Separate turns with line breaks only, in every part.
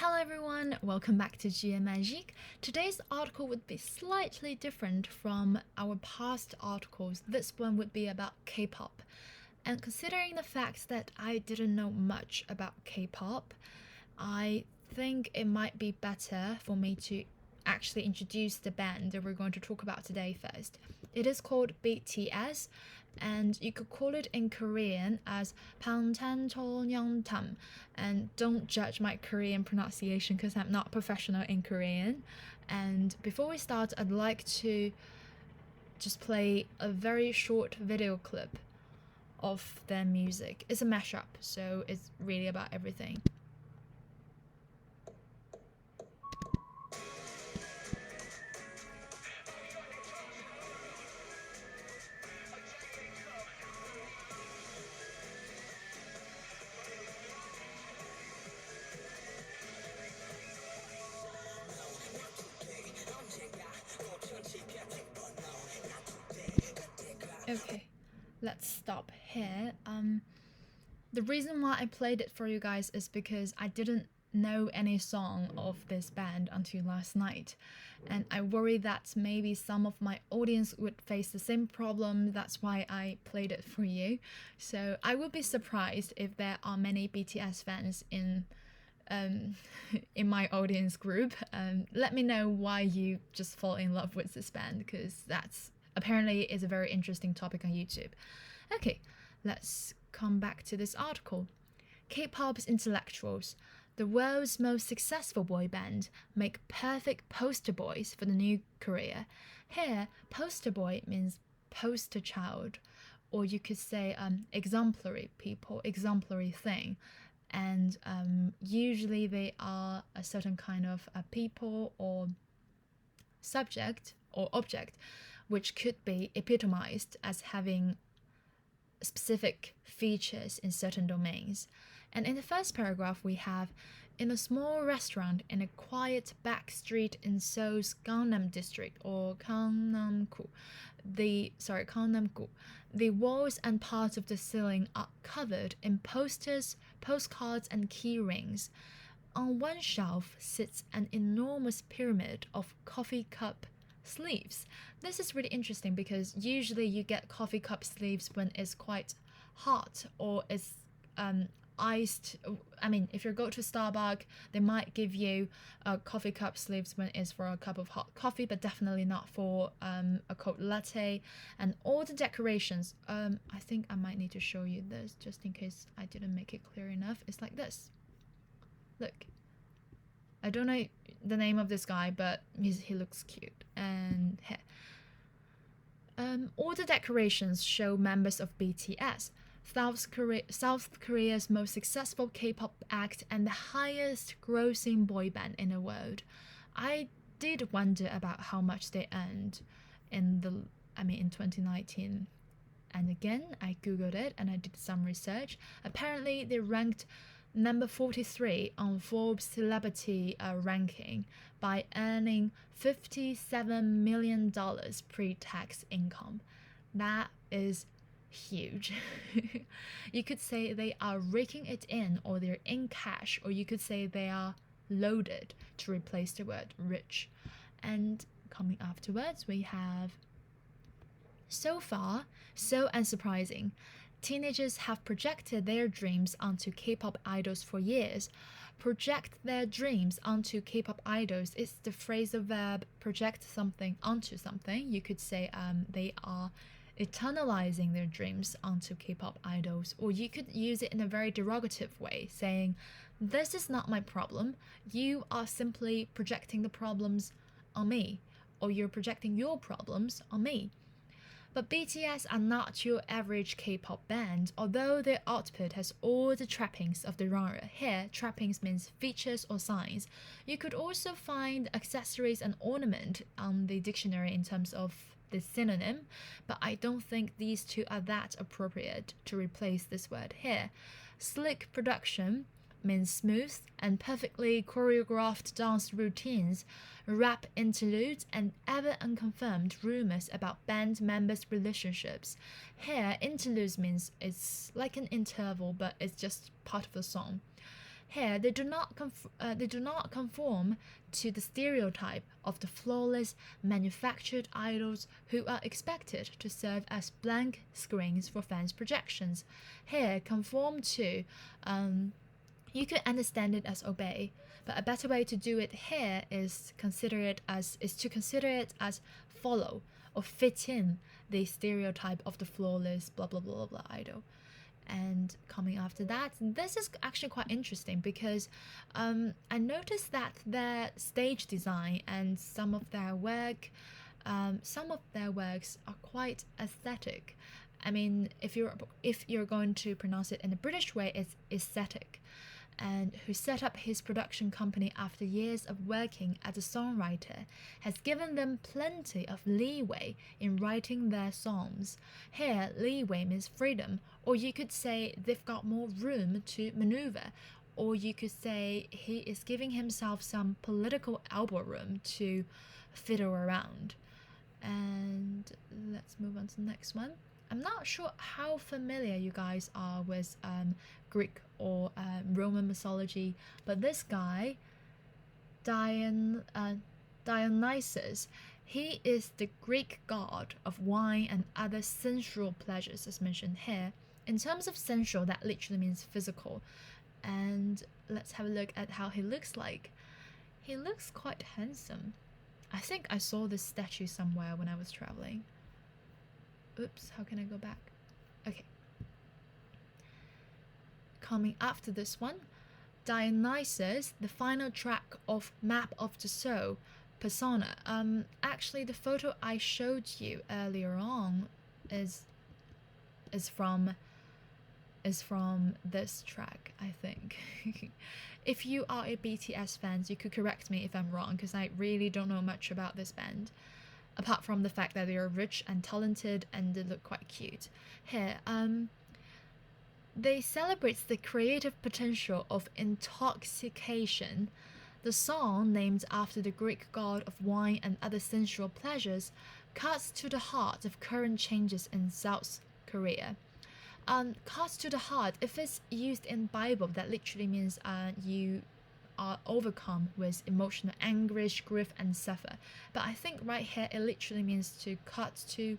Hello everyone, welcome back to GM Magic. Today's article would be slightly different from our past articles. This one would be about K-pop. And considering the fact that I didn't know much about K-pop, I think it might be better for me to actually introduce the band that we're going to talk about today first. It is called BTS, and you could call it in Korean as 방탄소년단. And don't judge my Korean pronunciation because I'm not professional in Korean. And before we start, I'd like to just play a very short video clip of their music. It's a mashup, so it's really about everything. Okay, let's stop here. The reason why I played it for you guys is because I didn't know any song of this band until last night, and I worry that maybe some of my audience would face the same problem. That's why I played it for you. So I would be surprised if there are many BTS fans in in my audience group. Let me know why you just fall in love with this band, because that's apparently is a very interesting topic on YouTube. Okay, let's come back to this article. K-pop's intellectuals, the world's most successful boy band, make perfect poster boys for the new career. Here, poster boy means poster child, or you could say exemplary people, exemplary thing. And usually they are a certain kind of people or subject or object which could be epitomized as having specific features in certain domains. And in the first paragraph, we have, in a small restaurant in a quiet back street in Seoul's Gangnam district, or Gangnam-gu, the walls and parts of the ceiling are covered in posters, postcards, and key rings. On one shelf sits an enormous pyramid of coffee cup sleeves. This is really interesting because usually you get coffee cup sleeves when it's quite hot or it's iced. I mean, if you go to Starbucks, they might give you coffee cup sleeves when it's for a cup of hot coffee, but definitely not for a cold latte. And all the decorations, I think I might need to show you this just in case I didn't make it clear enough. It's like this. Look. I don't know the name of this guy, but he looks cute. And here. All the decorations show members of BTS, South Korea's most successful K-pop act and the highest grossing boy band in the world. I did wonder about how much they earned in 2019. And again, I googled it and I did some research. Apparently, they ranked number 43 on Forbes celebrity ranking by earning $57 million pre-tax income. That is huge. You could say they are raking it in, or they're in cash, or you could say they are loaded to replace the word rich. And coming afterwards, we have, so far, so unsurprising. Teenagers have projected their dreams onto K-pop idols for years. Project their dreams onto K-pop idols is the phrasal verb project something onto something. You could say they are eternalizing their dreams onto K-pop idols, or you could use it in a very derogative way, saying, this is not my problem. You are simply projecting the problems on me, or you're projecting your problems on me. But BTS are not your average K-pop band, although their output has all the trappings of the genre. Here, trappings means features or signs. You could also find accessories and ornament on the dictionary in terms of the synonym, but I don't think these two are that appropriate to replace this word here. Slick production means smooth and perfectly choreographed dance routines, rap interludes, and ever unconfirmed rumors about band members' relationships. Here, interludes means it's like an interval, but it's just part of the song. Here, they do not conform to the stereotype of the flawless, manufactured idols who are expected to serve as blank screens for fans' projections. Here, conform to, you could understand it as obey, but a better way to do it here is to consider it as follow or fit in the stereotype of the flawless blah blah blah blah idol. And coming after that, this is actually quite interesting because I noticed that their stage design and some of their works are quite aesthetic. I mean, if you're going to pronounce it in a British way, it's aesthetic. And who set up his production company after years of working as a songwriter, has given them plenty of leeway in writing their songs. Here, leeway means freedom, or you could say they've got more room to maneuver, or you could say he is giving himself some political elbow room to fiddle around. And let's move on to the next one. I'm not sure how familiar you guys are with Greek or Roman mythology, but this guy, Dionysus, he is the Greek god of wine and other sensual pleasures, as mentioned here. In terms of sensual, that literally means physical. And let's have a look at how he looks like. He looks quite handsome. I think I saw this statue somewhere when I was traveling. Oops, how can I go back? Okay. Coming after this one, Dionysus, the final track of Map of the Soul, Persona. Actually, the photo I showed you earlier on is from this track, I think. If you are a BTS fan, you could correct me if I'm wrong, because I really don't know much about this band, apart from the fact that they are rich and talented and they look quite cute. Here, they celebrate the creative potential of intoxication. The song, named after the Greek god of wine and other sensual pleasures, cuts to the heart of current changes in South Korea. Cuts to the heart, if it's used in Bible, that literally means you are overcome with emotional anguish, grief, and suffer. But I think right here it literally means to cut to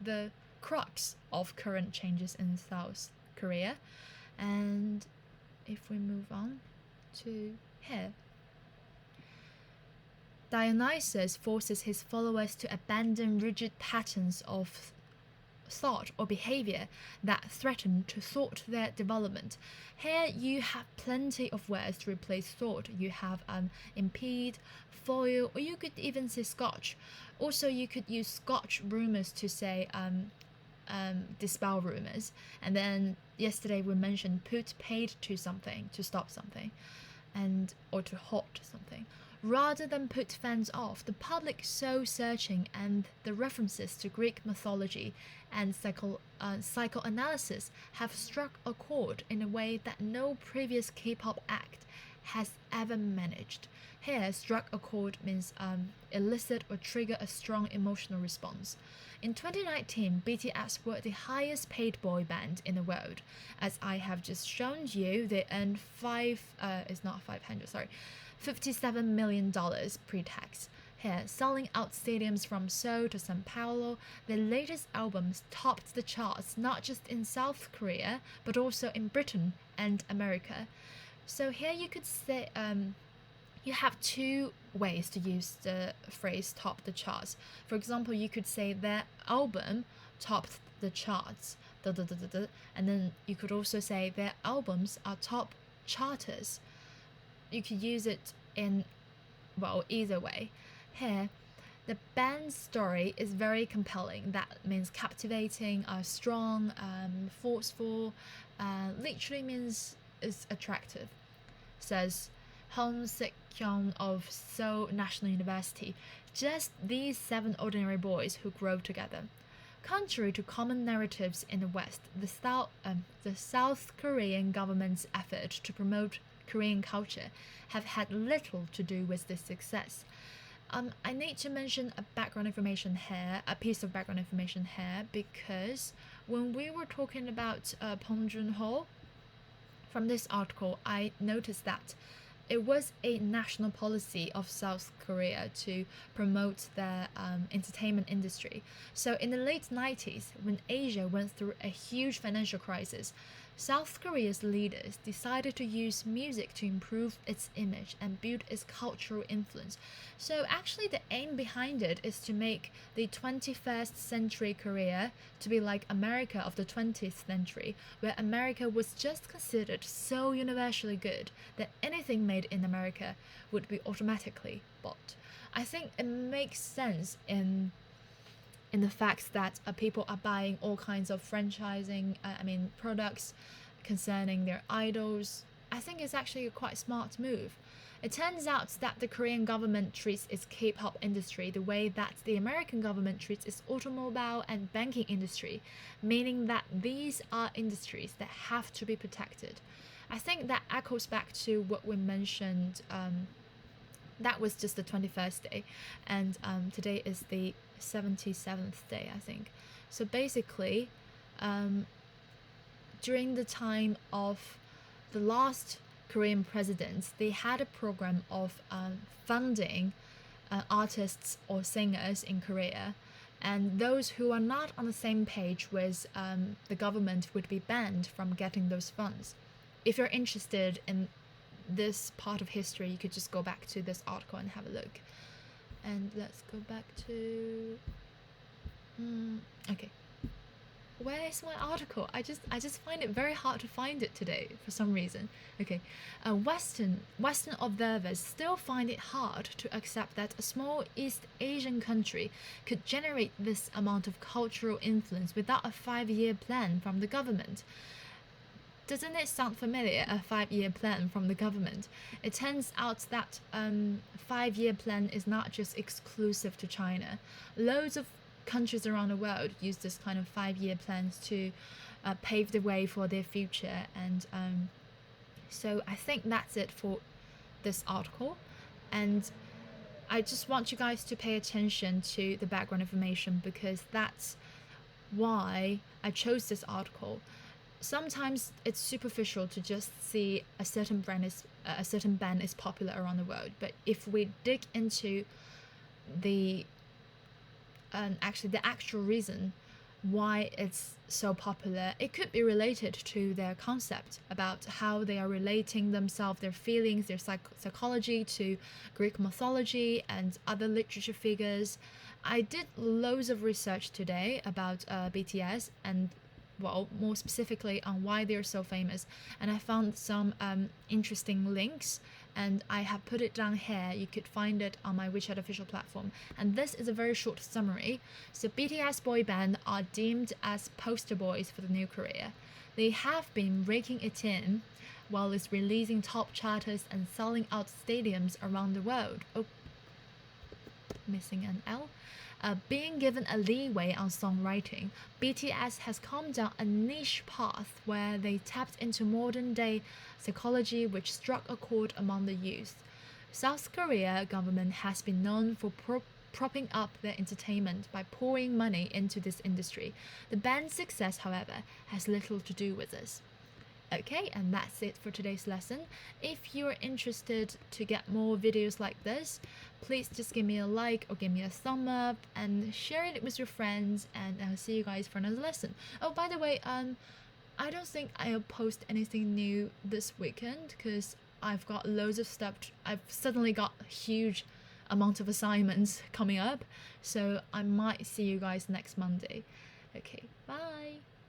the crux of current changes in South Korea. And if we move on to here, Dionysus forces his followers to abandon rigid patterns of thought or behavior that threaten to thwart their development. Here you have plenty of words to replace thought. You have impede, foil, or you could even say scotch. Also, you could use scotch rumors to say dispel rumors. And then yesterday we mentioned put paid to something to stop something, and or to halt something. Rather than put fans off, the public soul searching and the references to Greek mythology and psychoanalysis have struck a chord in a way that no previous K-pop act has ever managed. Here, struck a chord means elicit or trigger a strong emotional response. In 2019, BTS were the highest paid boy band in the world. As I have just shown you, they earned $57 million pre-tax. Here, selling out stadiums from Seoul to São Paulo, their latest albums topped the charts not just in South Korea, but also in Britain and America. So here you could say, you have two ways to use the phrase top the charts. For example, you could say their album topped the charts, and then you could also say their albums are top charters. You could use it in, well, either way. Here, the band's story is very compelling. That means captivating, strong, forceful, literally means is attractive, says Hong Sik-kyung of Seoul National University. Just these 7 ordinary boys who grow together. Contrary to common narratives in the West, the South Korean government's effort to promote Korean culture have had little to do with this success. I need to mention a piece of background information here, because when we were talking about Bong Joon-ho From this article, I noticed that it was a national policy of South Korea to promote their entertainment industry. So, in the late 90s, when Asia went through a huge financial crisis, South Korea's leaders decided to use music to improve its image and build its cultural influence. So, actually, the aim behind it is to make the 21st century Korea to be like America of the 20th century, where America was just considered so universally good that anything made in America would be automatically bought. I think it makes sense in the fact that people are buying all kinds of franchising, products concerning their idols. I think it's actually a quite smart move. It turns out that the Korean government treats its K-pop industry the way that the American government treats its automobile and banking industry, meaning that these are industries that have to be protected. I think that echoes back to what we mentioned. That was just the 21st day, and today is the 77th day, I think. So basically, during the time of the last Korean presidents, they had a program of funding artists or singers in Korea, and those who are not on the same page with the government would be banned from getting those funds. If you're interested in this part of history, you could just go back to this article and have a look. And let's go back to okay, where is my article? I just find it very hard to find it today for some reason. Okay, Western observers still find it hard to accept that a small East Asian country could generate this amount of cultural influence without a 5-year plan from the government. Doesn't it sound familiar, a 5-year plan from the government? It turns out that 5-year plan is not just exclusive to China. Loads of countries around the world use this kind of 5-year plans to pave the way for their future. And so I think that's it for this article. And I just want you guys to pay attention to the background information, because that's why I chose this article. Sometimes it's superficial to just see a certain band is popular around the world, but if we dig into the actual reason why it's so popular, it could be related to their concept about how they are relating themselves, their feelings, their psychology to Greek mythology and other literature figures. I did loads of research today about BTS, and well, more specifically on why they're so famous, and I found some interesting links, and I have put it down here. You could find it on my WeChat official platform, and this is a very short summary. So BTS boy band are deemed as poster boys for the new Korea. They have been raking it in while it's releasing top charters and selling out stadiums around the world. Oh, missing an L. Being given a leeway on songwriting, BTS has come down a niche path where they tapped into modern-day psychology, which struck a chord among the youth. South Korea government has been known for propping up their entertainment by pouring money into this industry. The band's success, however, has little to do with this. Okay, and that's it for today's lesson. If you're interested to get more videos like this, please just give me a like or give me a thumb up and share it with your friends, and I'll see you guys for another lesson. Oh, by the way, I don't think I'll post anything new this weekend because I've got loads of stuff. I've suddenly got a huge amount of assignments coming up, so I might see you guys next Monday. Okay, bye.